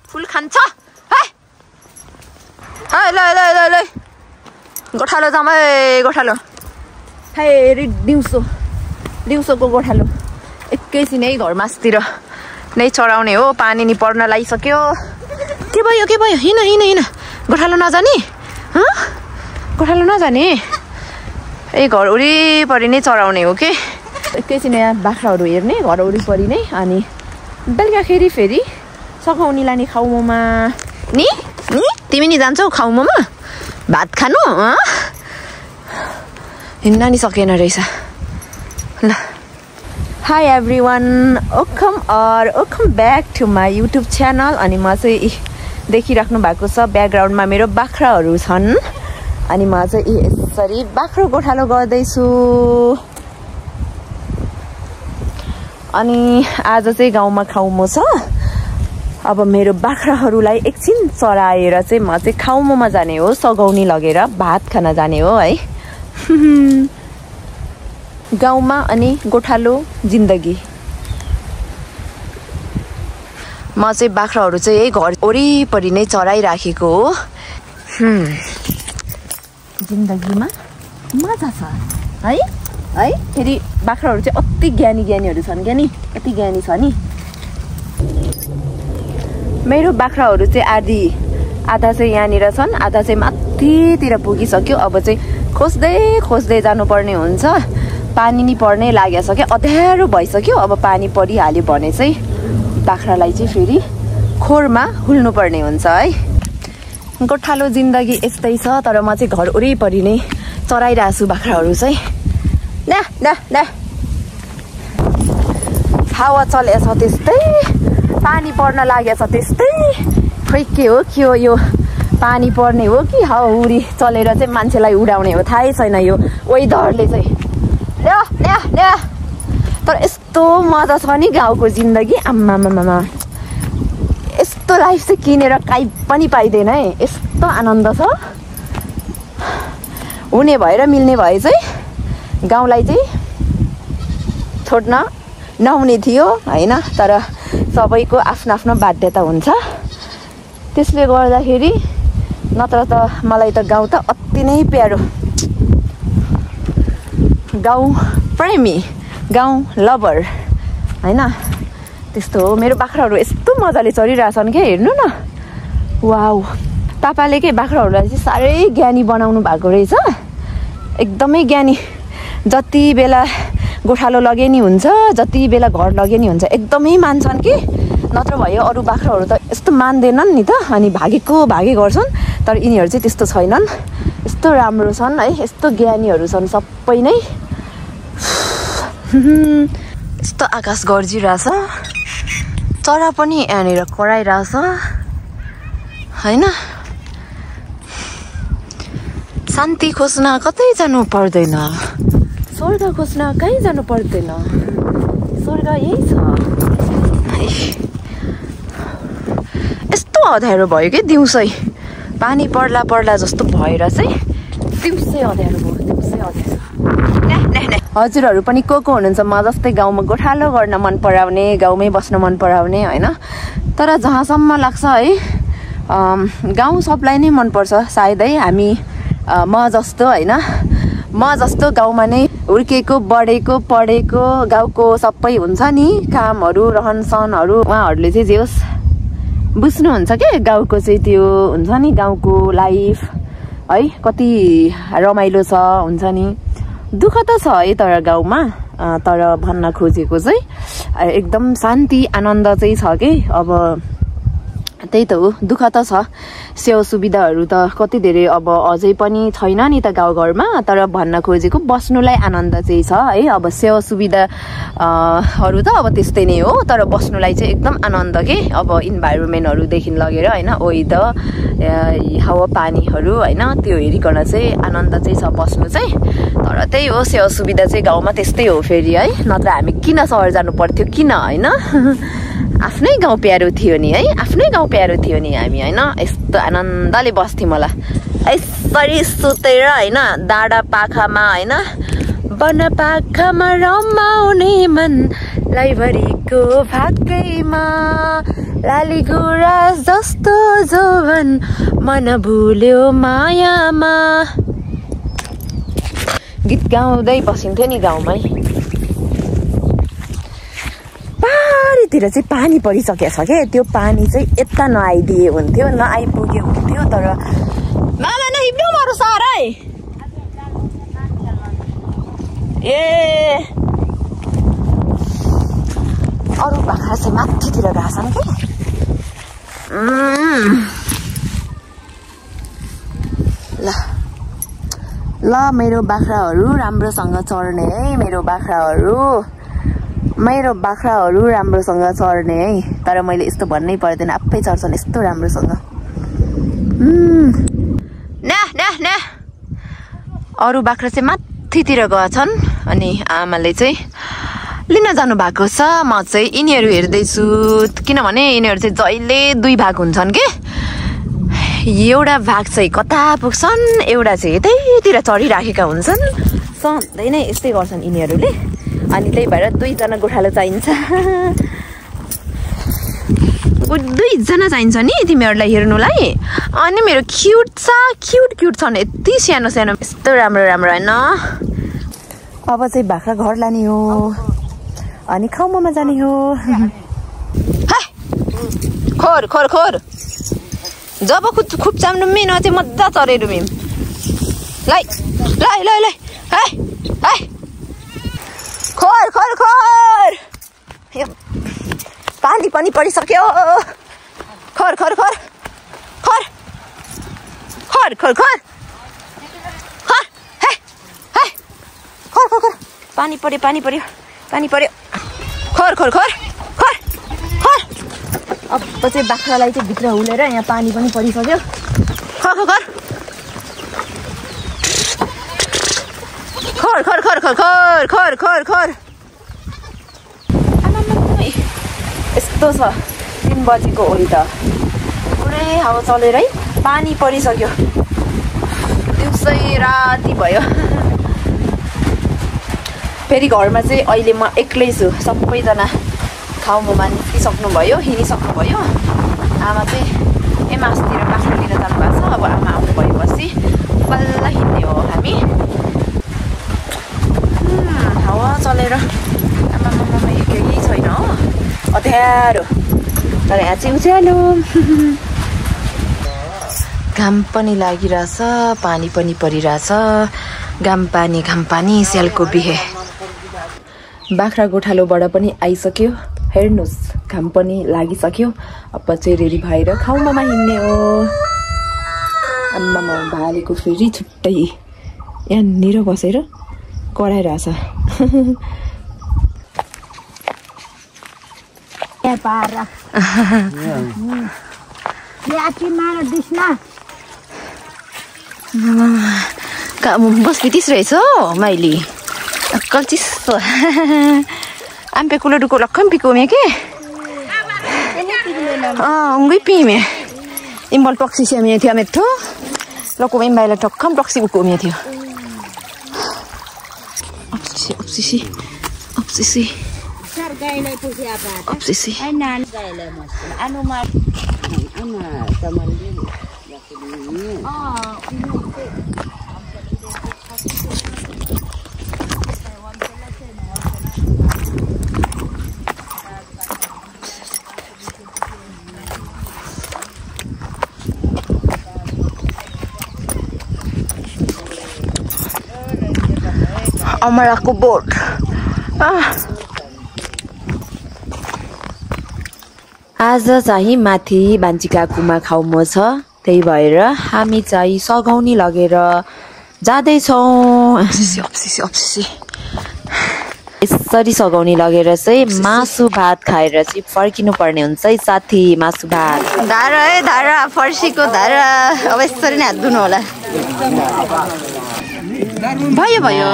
फुल खान्छ गोठालो जम्मै गोठालो फेरि दिउँसोको गोठालो एकैछिन है घर मासतिर नै चढाउने हो पानी नि पर्न लागिसक्यो के भयो हिँड गोठालो नजाने गोठालो नजाने ए घर वरिपरि नै चढाउने हो के एकैछिन यहाँ बाख्राहरू हेर्ने घर वरिपरि नै अनि बेलुकाखेरि फेरि सघाउनी लाने खाउमोमा नि तिमी नि जान्छौ खाउमोमा भात खानु हिँड्न नि सकेन रहेछ ल hi everyone welcome back to my YouTube channel अनि म चाहिँ देखिराख्नु भएको छ ब्याकग्राउन्डमा मेरो बाख्राहरू छन् अनि म चाहिँ यसरी बाख्रो गोठालो गर्दैछु अनि आज चाहिँ गाउँमा खाउमो छ अब मेरो बाख्राहरूलाई एकछिन चराएर चाहिँ म चाहिँ खाउमोमा जाने हो सघाउनी लगेर भात खान जाने हो है गाउँमा अनि गोठालो जिन्दगी म चाहिँ बाख्राहरू चाहिँ यही घर वरिपरि नै चराइराखेको हो जिन्दगीमा मजा छ है फेरि बाख्राहरू चाहिँ अति ज्ञानीहरू छन् क्या नि अति ज्ञानी छ नि मेरो बाख्राहरू चाहिँ आधा चाहिँ यहाँनिर छन् आधा चाहिँ माथितिर पुगिसक्यो अब चाहिँ खोज्दै जानुपर्ने हुन्छ पानी नि पर्नै लागिसक्यो अँध्यारो भइसक्यो अब पानी परिहाल्यो भने चाहिँ बाख्रालाई चाहिँ फेरि खोरमा हुल्नुपर्ने हुन्छ है गोठालो जिन्दगी यस्तै छ तर म चाहिँ घर वरिपरि नै चराइरहेको छु बाख्राहरू चाहिँ ला हावा चलेछ त्यस्तै पानी पर्न लागेछ त्यस्तै खोइ के हो यो पानी पर्ने हो कि हाउरी चलेर चाहिँ मान्छेलाई उडाउने हो थाहै छैन यो वेदरले चाहिँ ल्या तर यस्तो मजा छ नि गाउँको जिन्दगी आम्मामामा यस्तो लाइफ चाहिँ किनेर काहीँ पनि पाइँदैन है यस्तो आनन्द छ हुने भएर मिल्ने भए चाहिँ गाउँलाई चाहिँ छोड्न नहुने थियो होइन तर सबैको आफ्नो बाध्यता हुन्छ त्यसले गर्दाखेरि नत्र त मलाई त गाउँ त अति नै प्यारो गाउँ प्रेमी गाउँ लभर होइन त्यस्तो हो मेरो बाख्राहरू यस्तो मजाले चरिरहेछन् क्या हेर्नु न वाउ पापाले के बाख्राहरूलाई चाहिँ साह्रै ज्ञानी बनाउनु भएको रहेछ एकदमै ज्ञानी जति बेला गोठालो लगे नि हुन्छ जति बेला घर लगे नि हुन्छ एकदमै मान्छन् कि नत्र भयो अरू बाख्राहरू त यस्तो मान्दैनन् नि त अनि भागे गर्छन् तर यिनीहरू चाहिँ त्यस्तो छैनन् यस्तो राम्रो छन् है यस्तो ज्ञानीहरू छन् सबै नै यस्तो आकाश गर्जिरहेछ चरा पनि यहाँनिर कराइरहेछ होइन शान्ति खोज्न कतै जानु पर्दैन स्वर्ग खोज्न कहीँ जानु पर्दैन स्वर्ग यही छ यस्तो अँध्यारो भयो कि दिउँसै पानी पर्ला जस्तो भएर चाहिँ दिउँसै अँध्यारो भयो हजुरहरू पनि को हुनुहुन्छ म जस्तै गाउँमा गोठालो गर्न मन पराउने गाउँमै बस्न मन पराउने होइन तर जहाँसम्म लाग्छ है गाउँ सबलाई नै मनपर्छ सायदै हामी म जस्तो होइन म जस्तो गाउँमा नै हुर्केको बढेको पढेको गाउँको सबै हुन्छ नि कामहरू रहनसहनहरू उहाँहरूले चाहिँ जे होस् बुझ्नुहुन्छ के गाउँको चाहिँ त्यो हुन्छ नि गाउँको लाइफ है कति रमाइलो छ हुन्छ नि दुःख त छ है तर गाउँमा तर भन्न खोजेको चाहिँ एकदम शान्ति आनन्द चाहिँ छ के अब त्यही त हो दुःख त छ सेवा सुविधाहरू त कति धेरै अब अझै पनि छैन नि त गाउँघरमा तर भन्न खोजेको बस्नुलाई आनन्द चाहिँ छ है अब सेवा सुविधाहरू त अब त्यस्तै नै हो तर बस्नुलाई चाहिँ एकदम आनन्द के अब इन्भाइरोमेन्टहरूदेखि लगेर होइन वेदर हावा पानीहरू होइन त्यो हेरिकन चाहिँ आनन्द चाहिँ छ बस्नु चाहिँ तर त्यही हो सेवा सुविधा चाहिँ गाउँमा त्यस्तै हो फेरि है नत्र हामी किन सहर जानु पर्थ्यो किन होइन आफ्नै गाउँ प्यारो थियो नि है, आफ्नै गाउँ प्यारो थियो नि हामी होइन। यस्तो आनन्दले बस्थ्यौँ होला यसरी सुतेर होइन, डाँडा पाखामा होइन, वन पाखामा रमाउने मन लाइभरिको भागैमा, लाली गुराँस जस्तो जौवन मन भुल्यो मायामा। गीत गाउँदै बसिन्थ्यो नि गाउँमै। पारीतिर चाहिँ पानी परिसकेको छ क्या, त्यो पानी चाहिँ यता नआइदिए हुन्थ्यो, नआइपुगे हुन्थ्यो। तर मामा नहिब्नु मरो सारै ए अरू बाख्रा चाहिँ माथितिर गएको छन् कि। ल ल मेरो बाख्राहरू राम्रोसँग चढ्ने है, मेरो बाख्राहरू राम्रोसँग चढ्ने है। तर मैले यस्तो भन्नै पर्दैन, आफै चढ्छन् यस्तो राम्रोसँग। न अरू बाख्रा चाहिँ माथितिर गएछन् अनि आमाले चाहिँ लिन जानु भएको छ। म चाहिँ यिनीहरू हेर्दैछु, किनभने यिनीहरू चाहिँ जहिले दुई भाग हुन्छन् कि। एउटा भाग चाहिँ कता पुग्छन्, एउटा चाहिँ यतैतिर चढिराखेका हुन्छन्। सधैँ नै यस्तै गर्छन् यिनीहरूले। अनि त्यही भएर दुईजना गोठालो चाहिन्छ, दुईजना चाहिन्छ नि तिमीहरूलाई हेर्नुलाई। अनि मेरो क्युट छन्, यति सानो सानो, यस्तो राम्रो राम्रो होइन। अब चाहिँ बाख्रा घर लाने हो अनि खाउमामा जाने हो। खोर खोर खोर जब खुप्चाम रुमी न चाहिँ मजा चरे रुमी लै लै लै लै है है खोर खोर खोर पानी पनि परिसक्यो। खोर खोर खोर खोर खोर खोर खोर खोर हे हे खोर खोर खोर पानी पर्यो पानी पर्यो पानी पर्यो। खोर खोर खोर खोर खोर अब चाहिँ बाख्रालाई चाहिँ भित्र हुलेर यहाँ पानी पनि परिसक्यो। खोर खोर खोर खोर खोर खोर खोर खोर खोर खोर यस्तो छ 3 बजेको ओइ त पुरै हावा चलेर है पानी परिसक्यो। दिउँसै राति भयो। फेरि घरमा चाहिँ अहिले म एक्लै छु, सबैजना खाउमामा निस्किसक्नु भयो, हिँडिसक्नु भयो। आमा चाहिँ मासतिर बाख्रा लिन जानुभएको छ। अब आमा आउनु भएपछि बल्ल हिँड्ने हो हामी। हावा चलेर आमामामा केही छैन हो, अँध्यारो तर यहाँ चाहिँ उज्यालो। घाम पनि लागिरहेछ, पानी पनि परिरहेछ। घाम पानी स्यालको बिहे। बाख्रा गोठालोबाट पनि आइसक्यो। हेर्नुहोस् घाम पनि लागिसक्यो। अब चाहिँ रेडी भएर खाउमामा हिँड्ने हो। आम्मामा भालेको फेरि छुट्टै यहाँनिर बसेर कराइरहेछ। बस्ती रहेछ मैले अक्कल चिसो आम्पे कुलो डुको लक्कम पिकोमे के उंगै पिमे इम्बल टक्सी सेमे थियो मेथो लको इम्बाइला टक्कम टक्सी उकोमे थियो। obsesi obsesi obsesi अमराको बोट। आज चाहिँ माथि बान्चिकाकुमा खाउमो छ, त्यही भएर हामी चाहिँ सघाउनी लगेर जाँदैछौँ। यसरी सघाउनी लगेर चाहिँ मासु भात खाएर चाहिँ फर्किनु पर्ने हुन्छ है साथी। मासु भात धारा है धारा फर्सीको धारा। अब यसरी नै हात धुनु होला। भयो भयो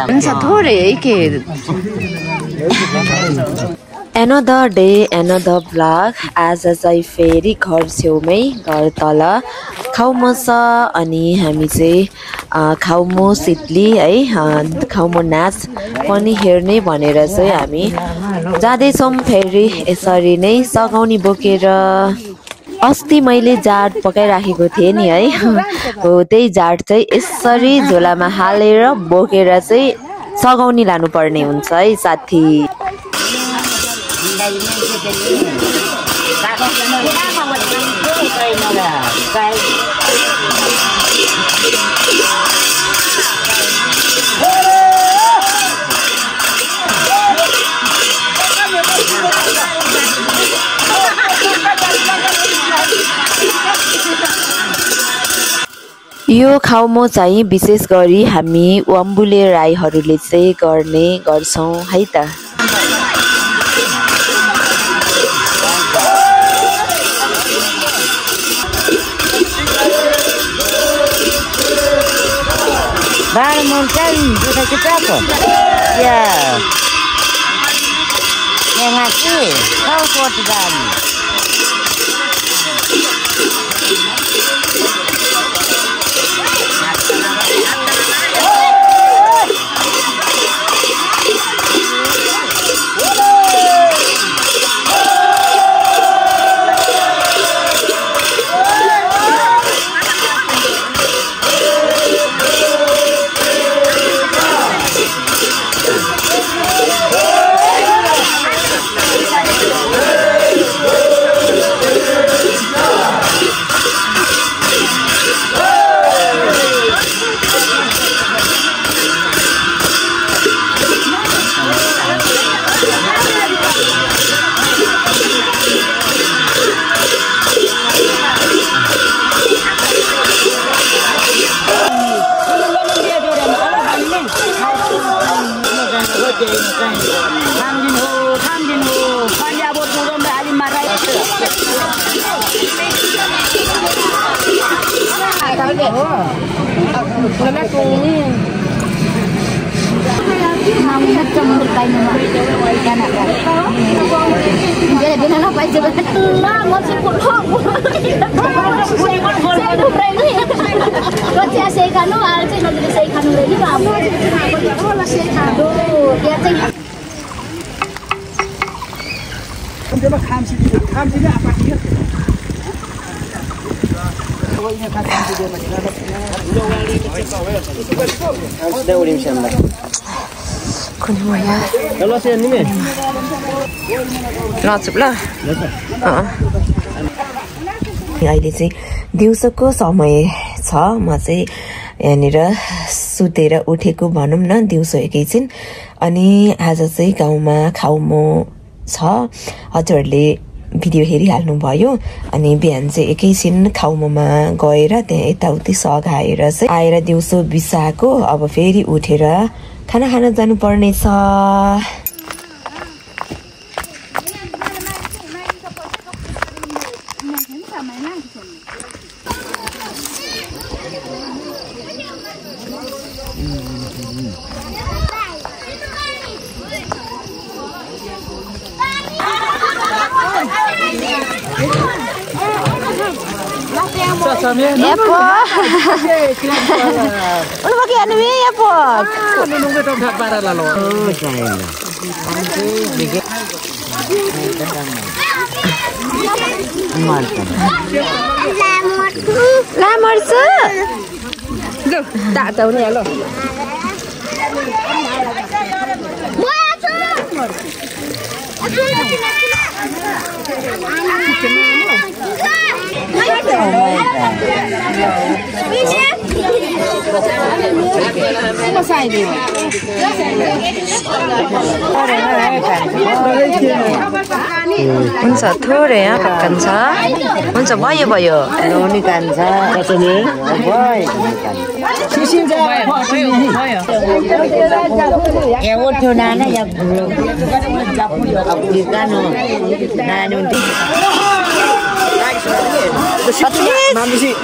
हुन्छ थोरै है के Another day, another vlog. आज चाहिँ फेरि घर छेउमै घर तल खाउमो छ अनि हामी चाहिँ खाउमो सिटली है खाउमो नाच पनि हेर्ने भनेर चाहिँ हामी जाँदैछौँ फेरि यसरी नै सघाउनी बोकेर अस्ति मैले जाड पकाइराखेको थिएँ नि है हो त्यही जाड चाहिँ यसरी झोलामा हालेर बोकेर चाहिँ सघाउनी लानुपर्ने हुन्छ है साथी यो खाउमो चाहिँ विशेष गरी हामी वाम्बुले राईहरूले चाहिँ गर्ने गर्छौं है त अहिले चाहिँ दिउँसोको समय छ म चाहिँ यहाँनिर सुतेर उठेको भनौं न दिउँसो एकैछिन अनि आज चाहिँ गाउँमा खाउमो छ हजुरहरूले भिडियो हेरिहाल्नु भयो अनि बिहान चाहिँ एकैछिन खाउमोमा गएर त्यहाँ यताउति सघाएर चाहिँ आएर दिउँसो बिसाएको अब फेरि उठेर खाना खान जानु पर्ने छ Ano ba kaya ni po? Nung ito ang para lalo. Lamar sa. Go, tak tahu ni lo. हुन्छ थोरै यहाँ पकान्छ हुन्छ भयो भयो नौनी कान्छ कसैले Ya udah nana ya belum. Bukan nana untuk. Mami sih.